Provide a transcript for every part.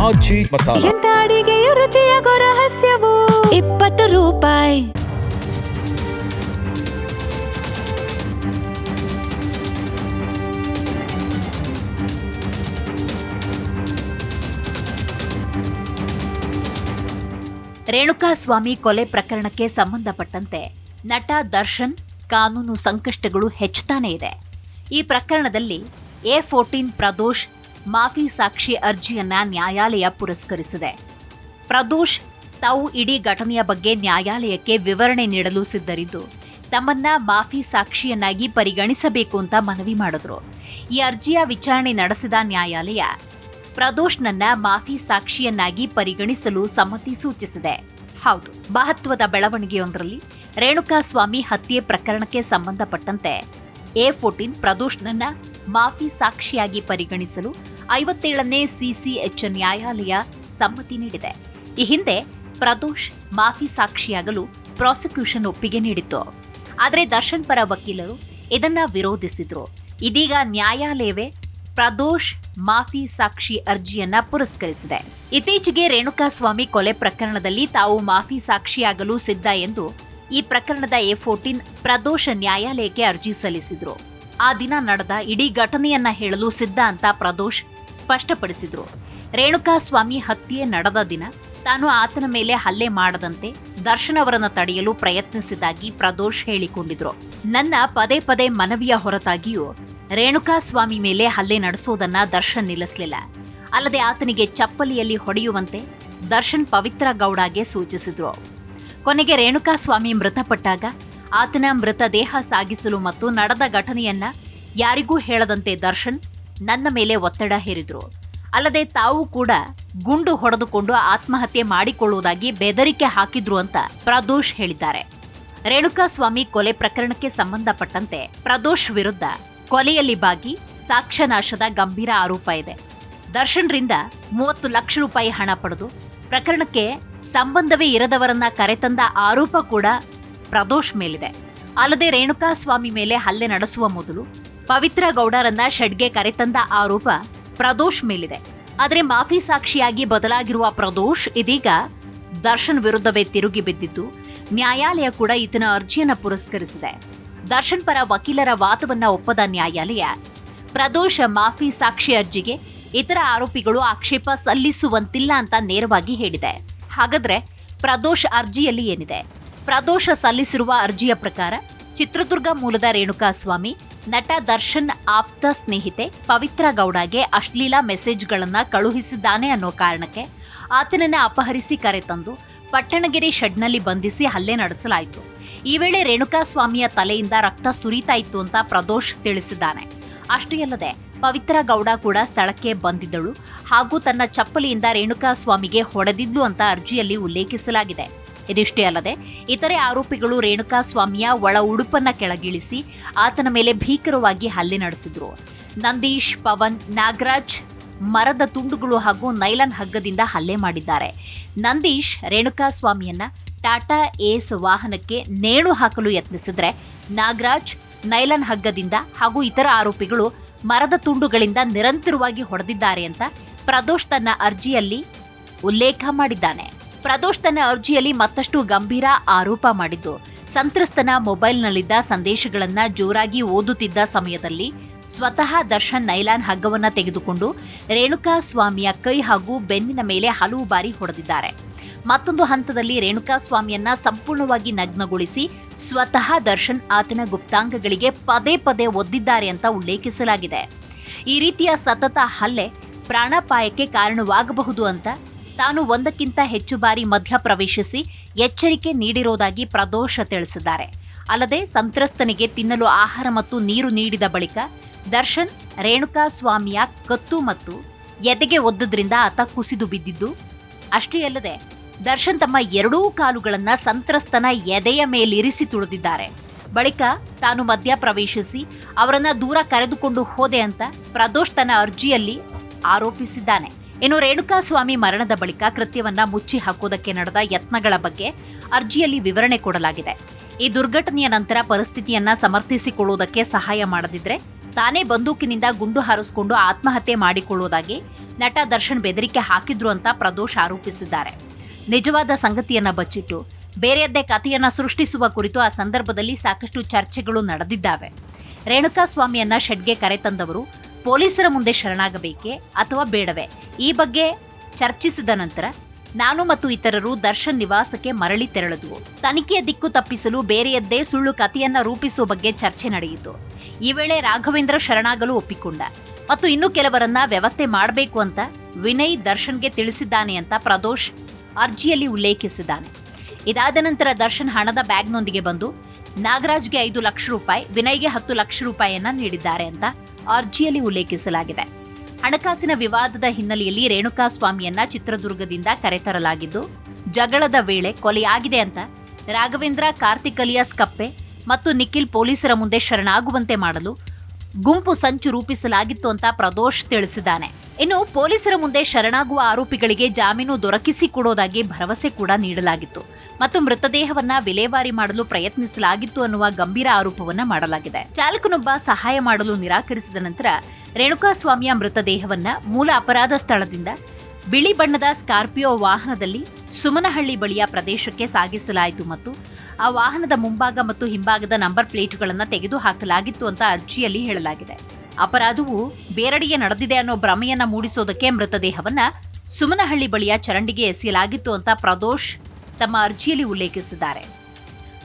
ಆಜಿ ಮಸಾಲ. ಎಂತ ಅಡಿಗೆಯ ರುಚಿಯಾಗೋ ರಹಸ್ಯವು 20 ರೂಪಾಯಿ. ರೇಣುಕಾಸ್ವಾಮಿ ಕೊಲೆ ಪ್ರಕರಣಕ್ಕೆ ಸಂಬಂಧಪಟ್ಟಂತೆ ನಟ ದರ್ಶನ್ ಕಾನೂನು ಸಂಕಷ್ಟಗಳು ಹೆಚ್ಚುತ್ತಾನೇ ಇದೆ. ಈ ಪ್ರಕರಣದಲ್ಲಿ A14 ಪ್ರದೋಷ್ ಮಾಫಿ ಸಾಕ್ಷಿ ಅರ್ಜಿಯನ್ನ ನ್ಯಾಯಾಲಯ ಪುರಸ್ಕರಿಸಿದೆ. ಪ್ರದೋಷ್ ತಾವು ಇಡೀ ಘಟನೆಯ ಬಗ್ಗೆ ನ್ಯಾಯಾಲಯಕ್ಕೆ ವಿವರಣೆ ನೀಡಲು ಸಿದ್ಧರಿದ್ದು ತಮ್ಮನ್ನ ಮಾಫಿ ಸಾಕ್ಷಿಯನ್ನಾಗಿ ಪರಿಗಣಿಸಬೇಕು ಅಂತ ಮನವಿ ಮಾಡಿದ್ರು. ಈ ಅರ್ಜಿಯ ವಿಚಾರಣೆ ನಡೆಸಿದ ನ್ಯಾಯಾಲಯ ಪ್ರದೋಷ್ನನ್ನ ಮಾಫಿ ಸಾಕ್ಷಿಯನ್ನಾಗಿ ಪರಿಗಣಿಸಲು ಸಮ್ಮತಿ ಸೂಚಿಸಿದೆ. ಹೌದು, ಮಹತ್ವದ ಬೆಳವಣಿಗೆಯೊಂದರಲ್ಲಿ ರೇಣುಕಾಸ್ವಾಮಿ ಹತ್ಯೆ ಪ್ರಕರಣಕ್ಕೆ ಸಂಬಂಧಪಟ್ಟಂತೆ A14 ಪ್ರದೋಷ್ನನ್ನ ಮಾಫಿ ಸಾಕ್ಷಿಯಾಗಿ ಪರಿಗಣಿಸಲು 57ನೇ CCH ನ್ಯಾಯಾಲಯ ಸಮ್ಮತಿ ನೀಡಿದೆ. ಈ ಹಿಂದೆ ಪ್ರದೋಷ್ ಮಾಫಿ ಸಾಕ್ಷಿಯಾಗಲು ಪ್ರಾಸಿಕ್ಯೂಷನ್ ಒಪ್ಪಿಗೆ ನೀಡಿತ್ತು. ಆದರೆ ದರ್ಶನ್ ಪರ ವಕೀಲರು ಇದನ್ನ ವಿರೋಧಿಸಿದ್ರು. ಇದೀಗ ನ್ಯಾಯಾಲಯವೇ ಪ್ರದೋಷ್ ಮಾಫಿ ಸಾಕ್ಷಿ ಅರ್ಜಿಯನ್ನ ಪುರಸ್ಕರಿಸಿದೆ. ಇತ್ತೀಚೆಗೆ ರೇಣುಕಾಸ್ವಾಮಿ ಕೊಲೆ ಪ್ರಕರಣದಲ್ಲಿ ತಾವು ಮಾಫಿ ಸಾಕ್ಷಿಯಾಗಲು ಸಿದ್ಧ ಎಂದು ಈ ಪ್ರಕರಣದ A14 ಪ್ರದೋಷ್ ನ್ಯಾಯಾಲಯಕ್ಕೆ ಅರ್ಜಿ ಸಲ್ಲಿಸಿದ್ರು. ಆ ದಿನ ನಡೆದ ಇಡೀ ಘಟನೆಯನ್ನ ಹೇಳಲು ಸಿದ್ಧ ಅಂತ ಪ್ರದೋಷ್ ಸ್ಪಷ್ಟಪಡಿಸಿದ್ರು. ರೇಣುಕಾಸ್ವಾಮಿ ಹತ್ಯೆ ನಡೆದ ದಿನ ತಾನು ಆತನ ಮೇಲೆ ಹಲ್ಲೆ ಮಾಡದಂತೆ ದರ್ಶನ್ ಅವರನ್ನು ತಡೆಯಲು ಪ್ರಯತ್ನಿಸಿದ್ದಾಗಿ ಪ್ರದೋಷ್ ಹೇಳಿಕೊಂಡಿದ್ರು. ನನ್ನ ಪದೇ ಪದೇ ಮನವಿಯ ಹೊರತಾಗಿಯೂ ರೇಣುಕಾಸ್ವಾಮಿ ಮೇಲೆ ಹಲ್ಲೆ ನಡೆಸೋದನ್ನ ದರ್ಶನ್ ನಿಲ್ಲಿಸಲಿಲ್ಲ. ಅಲ್ಲದೆ ಆತನಿಗೆ ಚಪ್ಪಲಿಯಲ್ಲಿ ಹೊಡೆಯುವಂತೆ ದರ್ಶನ್ ಪವಿತ್ರ ಗೌಡಗೆ ಸೂಚಿಸಿದ್ರು. ಕೊನೆಗೆ ರೇಣುಕಾಸ್ವಾಮಿ ಮೃತಪಟ್ಟಾಗ ಆತನ ಮೃತದೇಹ ಸಾಗಿಸಲು ಮತ್ತು ನಡೆದ ಘಟನೆಯನ್ನ ಯಾರಿಗೂ ಹೇಳದಂತೆ ದರ್ಶನ್ ನನ್ನ ಮೇಲೆ ಒತ್ತಡ ಹೇರಿದ್ರು. ಅಲ್ಲದೆ ತಾವು ಕೂಡ ಗುಂಡು ಹೊಡೆದುಕೊಂಡು ಆತ್ಮಹತ್ಯೆ ಮಾಡಿಕೊಳ್ಳುವುದಾಗಿ ಬೆದರಿಕೆ ಹಾಕಿದ್ರು ಅಂತ ಪ್ರದೋಷ್ ಹೇಳಿದ್ದಾರೆ. ರೇಣುಕಾಸ್ವಾಮಿ ಕೊಲೆ ಪ್ರಕರಣಕ್ಕೆ ಸಂಬಂಧಪಟ್ಟಂತೆ ಪ್ರದೋಷ್ ವಿರುದ್ಧ ಕೊಲೆಯಲ್ಲಿ ಭಾಗಿ ಸಾಕ್ಷ್ಯನಾಶದ ಗಂಭೀರ ಆರೋಪ ಇದೆ. ದರ್ಶನ್ರಿಂದ 30 ಲಕ್ಷ ರೂಪಾಯಿ ಹಣ ಪಡೆದು ಪ್ರಕರಣಕ್ಕೆ ಸಂಬಂಧವೇ ಇರದವರನ್ನ ಕರೆತಂದ ಆರೋಪ ಕೂಡ ಪ್ರದೋಷ್ ಮೇಲಿದೆ. ಅಲ್ಲದೆ ರೇಣುಕಾಸ್ವಾಮಿ ಮೇಲೆ ಹಲ್ಲೆ ನಡೆಸುವ ಮೊದಲು ಪವಿತ್ರ ಗೌಡರನ್ನ ಶೆಡ್ಗೆ ಕರೆತಂದ ಆರೋಪ ಪ್ರದೋಷ್ ಮೇಲಿದೆ. ಆದರೆ ಮಾಫಿ ಸಾಕ್ಷಿಯಾಗಿ ಬದಲಾಗಿರುವ ಪ್ರದೋಷ್ ಇದೀಗ ದರ್ಶನ್ ವಿರುದ್ಧವೇ ತಿರುಗಿ ಬಿದ್ದಿದ್ದು ನ್ಯಾಯಾಲಯ ಕೂಡ ಈತನ ಅರ್ಜಿಯನ್ನ ಪುರಸ್ಕರಿಸಿದೆ. ದರ್ಶನ್ ಪರ ವಕೀಲರ ವಾದವನ್ನ ಒಪ್ಪದ ನ್ಯಾಯಾಲಯ ಪ್ರದೋಷ್ ಮಾಫಿ ಸಾಕ್ಷಿ ಅರ್ಜಿಗೆ ಇತರ ಆರೋಪಿಗಳು ಆಕ್ಷೇಪ ಸಲ್ಲಿಸುವಂತಿಲ್ಲ ಅಂತ ನೇರವಾಗಿ ಹೇಳಿದೆ. ಹಾಗಾದ್ರೆ ಪ್ರದೋಷ್ ಅರ್ಜಿಯಲ್ಲಿ ಏನಿದೆ? ಪ್ರದೋಷ್ ಸಲ್ಲಿಸಿರುವ ಅರ್ಜಿಯ ಪ್ರಕಾರ ಚಿತ್ರದುರ್ಗ ಮೂಲದ ರೇಣುಕಾಸ್ವಾಮಿ ನಟ ದರ್ಶನ್ ಆಪ್ತ ಸ್ನೇಹಿತೆ ಪವಿತ್ರ ಗೌಡಗೆ ಅಶ್ಲೀಲ ಮೆಸೇಜ್ಗಳನ್ನ ಕಳುಹಿಸಿದ್ದಾನೆ ಅನ್ನೋ ಕಾರಣಕ್ಕೆ ಆತನನ್ನ ಅಪಹರಿಸಿ ಕರೆತಂದು ಪಟ್ಟಣಗೆರೆ ಶೆಡ್ನಲ್ಲಿ ಬಂಧಿಸಿ ಹಲ್ಲೆ ನಡೆಸಲಾಯಿತು. ಈ ವೇಳೆ ರೇಣುಕಾಸ್ವಾಮಿಯ ತಲೆಯಿಂದ ರಕ್ತ ಸುರಿತಾ ಇತ್ತು ಅಂತ ಪ್ರದೋಷ್ ತಿಳಿಸಿದ್ದಾನೆ. ಅಷ್ಟೇ ಅಲ್ಲದೆ ಪವಿತ್ರ ಗೌಡ ಕೂಡ ಸ್ಥಳಕ್ಕೆ ಬಂದಿದ್ದಳು ಹಾಗೂ ತನ್ನ ಚಪ್ಪಲಿಯಿಂದ ರೇಣುಕಾಸ್ವಾಮಿಗೆ ಹೊಡೆದಿದ್ಲು ಅಂತ ಅರ್ಜಿಯಲ್ಲಿ ಉಲ್ಲೇಖಿಸಲಾಗಿದೆ. ಇದಿಷ್ಟೇ ಅಲ್ಲದೆ ಇತರೆ ಆರೋಪಿಗಳು ರೇಣುಕಾಸ್ವಾಮಿಯ ಒಳ ಉಡುಪನ್ನ ಕೆಳಗಿಳಿಸಿ ಆತನ ಮೇಲೆ ಭೀಕರವಾಗಿ ಹಲ್ಲೆ ನಡೆಸಿದ್ರು. ನಂದೀಶ್, ಪವನ್, ನಾಗರಾಜ್ ಮರದ ತುಂಡುಗಳು ಹಾಗೂ ನೈಲಾನ್ ಹಗ್ಗದಿಂದ ಹಲ್ಲೆ ಮಾಡಿದ್ದಾರೆ. ನಂದೀಶ್ ರೇಣುಕಾಸ್ವಾಮಿಯನ್ನ ಟಾಟಾ ಏಸ್ ವಾಹನಕ್ಕೆ ನೇಣು ಹಾಕಲು ಯತ್ನಿಸಿದ್ರೆ ನಾಗರಾಜ್ ನೈಲಾನ್ ಹಗ್ಗದಿಂದ ಹಾಗೂ ಇತರ ಆರೋಪಿಗಳು ಮರದ ತುಂಡುಗಳಿಂದ ನಿರಂತರವಾಗಿ ಹೊಡೆದಿದ್ದಾರೆ ಅಂತ ಪ್ರದೋಷ್ ತನ್ನ ಅರ್ಜಿಯಲ್ಲಿ ಉಲ್ಲೇಖ ಮಾಡಿದ್ದಾನೆ. ಪ್ರದೋಷ್ ತನ್ನ ಅರ್ಜಿಯಲ್ಲಿ ಮತ್ತಷ್ಟು ಗಂಭೀರ ಆರೋಪ ಮಾಡಿದ್ದು ಸಂತ್ರಸ್ತನ ಮೊಬೈಲ್ನಲ್ಲಿದ್ದ ಸಂದೇಶಗಳನ್ನ ಜೋರಾಗಿ ಓದುತ್ತಿದ್ದ ಸಮಯದಲ್ಲಿ ಸ್ವತಃ ದರ್ಶನ್ ನೈಲಾನ್ ಹಗ್ಗವನ್ನ ತೆಗೆದುಕೊಂಡು ರೇಣುಕಾಸ್ವಾಮಿಯ ಕೈ ಹಾಗೂ ಬೆನ್ನಿನ ಮೇಲೆ ಹಲವು ಬಾರಿ ಹೊಡೆದಿದ್ದಾರೆ. ಮತ್ತೊಂದು ಹಂತದಲ್ಲಿ ರೇಣುಕಾಸ್ವಾಮಿಯನ್ನ ಸಂಪೂರ್ಣವಾಗಿ ನಗ್ನಗೊಳಿಸಿ ಸ್ವತಃ ದರ್ಶನ್ ಆತನ ಗುಪ್ತಾಂಗಗಳಿಗೆ ಪದೇ ಪದೇ ಒದ್ದಿದ್ದಾರೆ ಅಂತ ಉಲ್ಲೇಖಿಸಲಾಗಿದೆ. ಈ ರೀತಿಯ ಸತತ ಹಲ್ಲೆ ಪ್ರಾಣಾಪಾಯಕ್ಕೆ ಕಾರಣವಾಗಬಹುದು ಅಂತ ತಾನು ಒಂದಕ್ಕಿಂತ ಹೆಚ್ಚು ಬಾರಿ ಮಧ್ಯ ಪ್ರವೇಶಿಸಿ ಎಚ್ಚರಿಕೆ ನೀಡಿರೋದಾಗಿ ಪ್ರದೋಷ್ ತಿಳಿಸಿದ್ದಾರೆ. ಅಲ್ಲದೆ ಸಂತ್ರಸ್ತನಿಗೆ ತಿನ್ನಲು ಆಹಾರ ಮತ್ತು ನೀರು ನೀಡಿದ ಬಳಿಕ ದರ್ಶನ್ ರೇಣುಕಾಸ್ವಾಮಿಯ ಕತ್ತು ಮತ್ತು ಎದೆಗೆ ಒದ್ದದ್ರಿಂದ ಆತ ಕುಸಿದು ಬಿದ್ದಿದ್ದು. ಅಷ್ಟೇ ಅಲ್ಲದೆ ದರ್ಶನ್ ತಮ್ಮ ಎರಡೂ ಕಾಲುಗಳನ್ನ ಸಂತ್ರಸ್ತನ ಎದೆಯ ಮೇಲಿರಿಸಿ ತುಳಿದಿದ್ದಾರೆ. ಬಳಿಕ ತಾನು ಮಧ್ಯ ಪ್ರವೇಶಿಸಿ ಅವರನ್ನ ದೂರ ಕರೆದುಕೊಂಡು ಹೋದೆ ಅಂತ ಪ್ರದೋಷ್ ತನ್ನ ಅರ್ಜಿಯಲ್ಲಿ ಆರೋಪಿಸಿದ್ದಾನೆ. ಇನ್ನು ರೇಣುಕಾಸ್ವಾಮಿ ಮರಣದ ಬಳಿಕ ಕೃತ್ಯವನ್ನ ಮುಚ್ಚಿ ಹಾಕೋದಕ್ಕೆ ನಡೆದ ಯತ್ನಗಳ ಬಗ್ಗೆ ಅರ್ಜಿಯಲ್ಲಿ ವಿವರಣೆ ಕೊಡಲಾಗಿದೆ. ಈ ದುರ್ಘಟನೆಯ ನಂತರ ಪರಿಸ್ಥಿತಿಯನ್ನ ಸಮರ್ಥಿಸಿಕೊಳ್ಳುವುದಕ್ಕೆ ಸಹಾಯ ಮಾಡದಿದ್ರೆ ತಾನೇ ಬಂದೂಕಿನಿಂದ ಗುಂಡು ಹಾರಿಸಿಕೊಂಡು ಆತ್ಮಹತ್ಯೆ ಮಾಡಿಕೊಳ್ಳುವುದಾಗಿ ನಟ ದರ್ಶನ್ ಬೆದರಿಕೆ ಹಾಕಿದ್ರು ಅಂತ ಪ್ರದೋಷ್ ಆರೋಪಿಸಿದ್ದಾರೆ. ನಿಜವಾದ ಸಂಗತಿಯನ್ನ ಬಚ್ಚಿಟ್ಟು ಬೇರೆಯದ್ದೇ ಕಥೆಯನ್ನ ಸೃಷ್ಟಿಸುವ ಕುರಿತು ಆ ಸಂದರ್ಭದಲ್ಲಿ ಸಾಕಷ್ಟು ಚರ್ಚೆಗಳು ನಡೆದಿದ್ದಾವೆ. ರೇಣುಕಾಸ್ವಾಮಿಯನ್ನ ಶೆಡ್ಗೆ ಕರೆತಂದವರು ಪೊಲೀಸರ ಮುಂದೆ ಶರಣಾಗಬೇಕೇ ಅಥವಾ ಬೇಡವೇ, ಈ ಬಗ್ಗೆ ಚರ್ಚಿಸಿದ ನಂತರ ನಾನು ಮತ್ತು ಇತರರು ದರ್ಶನ್ ನಿವಾಸಕ್ಕೆ ಮರಳಿ ತೆರಳಿದ್ವು. ತನಿಖೆಯ ದಿಕ್ಕು ತಪ್ಪಿಸಲು ಬೇರೆಯದ್ದೇ ಸುಳ್ಳು ಕಥೆಯನ್ನ ರೂಪಿಸುವ ಬಗ್ಗೆ ಚರ್ಚೆ ನಡೆಯಿತು. ಈ ವೇಳೆ ರಾಘವೇಂದ್ರ ಶರಣಾಗಲು ಒಪ್ಪಿಕೊಂಡ ಮತ್ತು ಇನ್ನೂ ಕೆಲವರನ್ನ ವ್ಯವಸ್ಥೆ ಮಾಡಬೇಕು ಅಂತ ವಿನಯ್ ದರ್ಶನ್ಗೆ ತಿಳಿಸಿದ್ದಾನೆ ಅಂತ ಪ್ರದೋಷ್ ಅರ್ಜಿಯಲ್ಲಿ ಉಲ್ಲೇಖಿಸಿದ್ದಾನೆ. ಇದಾದ ನಂತರ ದರ್ಶನ್ ಹಣದ ಬ್ಯಾಗ್ನೊಂದಿಗೆ ಬಂದು ನಾಗರಾಜ್ಗೆ 5 ಲಕ್ಷ ರೂಪಾಯಿ, ವಿನಯ್ಗೆ 10 ಲಕ್ಷ ರೂಪಾಯಿಯನ್ನ ನೀಡಿದ್ದಾರೆ ಅಂತ ಅರ್ಜಿಯಲ್ಲಿ ಉಲ್ಲೇಖಿಸಲಾಗಿದೆ. ಹಣಕಾಸಿನ ವಿವಾದದ ಹಿನ್ನೆಲೆಯಲ್ಲಿ ರೇಣುಕಾಸ್ವಾಮಿಯನ್ನ ಚಿತ್ರದುರ್ಗದಿಂದ ಕರೆತರಲಾಗಿದ್ದು, ಜಗಳದ ವೇಳೆ ಕೊಲೆಯಾಗಿದೆ ಅಂತ ರಾಘವೇಂದ್ರ, ಕಾರ್ತಿಕ್ ಅಲಿಯಾಸ್ ಕಪ್ಪೆ ಮತ್ತು ನಿಖಿಲ್ ಪೊಲೀಸರ ಮುಂದೆ ಶರಣಾಗುವಂತೆ ಮಾಡಲು ಗುಂಪು ಸಂಚು ರೂಪಿಸಲಾಗಿತ್ತು ಅಂತ ಪ್ರದೋಷ್ ತಿಳಿಸಿದ್ದಾನೆ. ಇನ್ನು ಪೊಲೀಸರ ಮುಂದೆ ಶರಣಾಗುವ ಆರೋಪಿಗಳಿಗೆ ಜಾಮೀನು ದೊರಕಿಸಿಕೊಡೋದಾಗಿ ಭರವಸೆ ಕೂಡ ನೀಡಲಾಗಿತ್ತು ಮತ್ತು ಮೃತದೇಹವನ್ನ ವಿಲೇವಾರಿ ಮಾಡಲು ಪ್ರಯತ್ನಿಸಲಾಗಿತ್ತು ಅನ್ನುವ ಗಂಭೀರ ಆರೋಪವನ್ನ ಮಾಡಲಾಗಿದೆ. ಚಾಲಕನೊಬ್ಬ ಸಹಾಯ ಮಾಡಲು ನಿರಾಕರಿಸಿದ ನಂತರ ರೇಣುಕಾಸ್ವಾಮಿಯ ಮೃತದೇಹವನ್ನ ಮೂಲ ಅಪರಾಧ ಸ್ಥಳದಿಂದ ಬಿಳಿ ಬಣ್ಣದ ಸ್ಕಾರ್ಪಿಯೋ ವಾಹನದಲ್ಲಿ ಸುಮನಹಳ್ಳಿ ಬಳಿಯ ಪ್ರದೇಶಕ್ಕೆ ಸಾಗಿಸಲಾಯಿತು ಮತ್ತು ಆ ವಾಹನದ ಮುಂಭಾಗ ಮತ್ತು ಹಿಂಭಾಗದ ನಂಬರ್ ಪ್ಲೇಟ್ಗಳನ್ನು ತೆಗೆದುಹಾಕಲಾಗಿತ್ತು ಅಂತ ಅರ್ಜಿಯಲ್ಲಿ ಹೇಳಲಾಗಿದೆ. ಅಪರಾಧವು ಬೇರೆಡೆಗೆ ನಡೆದಿದೆ ಅನ್ನೋ ಭ್ರಮೆಯನ್ನ ಮೂಡಿಸೋದಕ್ಕೆ ಮೃತದೇಹವನ್ನ ಸುಮನಹಳ್ಳಿ ಬಳಿಯ ಚರಂಡಿಗೆ ಎಸೆಯಲಾಗಿತ್ತು ಅಂತ ಪ್ರದೋಷ್ ತಮ್ಮ ಅರ್ಜಿಯಲ್ಲಿ ಉಲ್ಲೇಖಿಸಿದ್ದಾರೆ.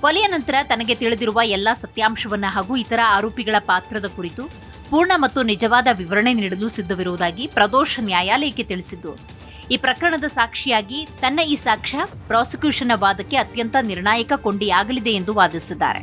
ಕೊಲೆಯ ನಂತರ ತನಗೆ ತಿಳಿದಿರುವ ಎಲ್ಲಾ ಸತ್ಯಾಂಶವನ್ನ ಹಾಗೂ ಇತರ ಆರೋಪಿಗಳ ಪಾತ್ರದ ಕುರಿತು ಪೂರ್ಣ ಮತ್ತು ನಿಜವಾದ ವಿವರಣೆ ನೀಡಲು ಸಿದ್ಧವಿರುವುದಾಗಿ ಪ್ರದೋಷ್ ನ್ಯಾಯಾಲಯಕ್ಕೆ ತಿಳಿಸಿದ್ದು, ಈ ಪ್ರಕರಣದ ಸಾಕ್ಷಿಯಾಗಿ ತನ್ನ ಈ ಸಾಕ್ಷ್ಯ ಪ್ರಾಸಿಕ್ಯೂಷನ್ನ ವಾದಕ್ಕೆ ಅತ್ಯಂತ ನಿರ್ಣಾಯಕ ಕೊಂಡಿಯಾಗಲಿದೆ ಎಂದು ವಾದಿಸಿದ್ದಾರೆ.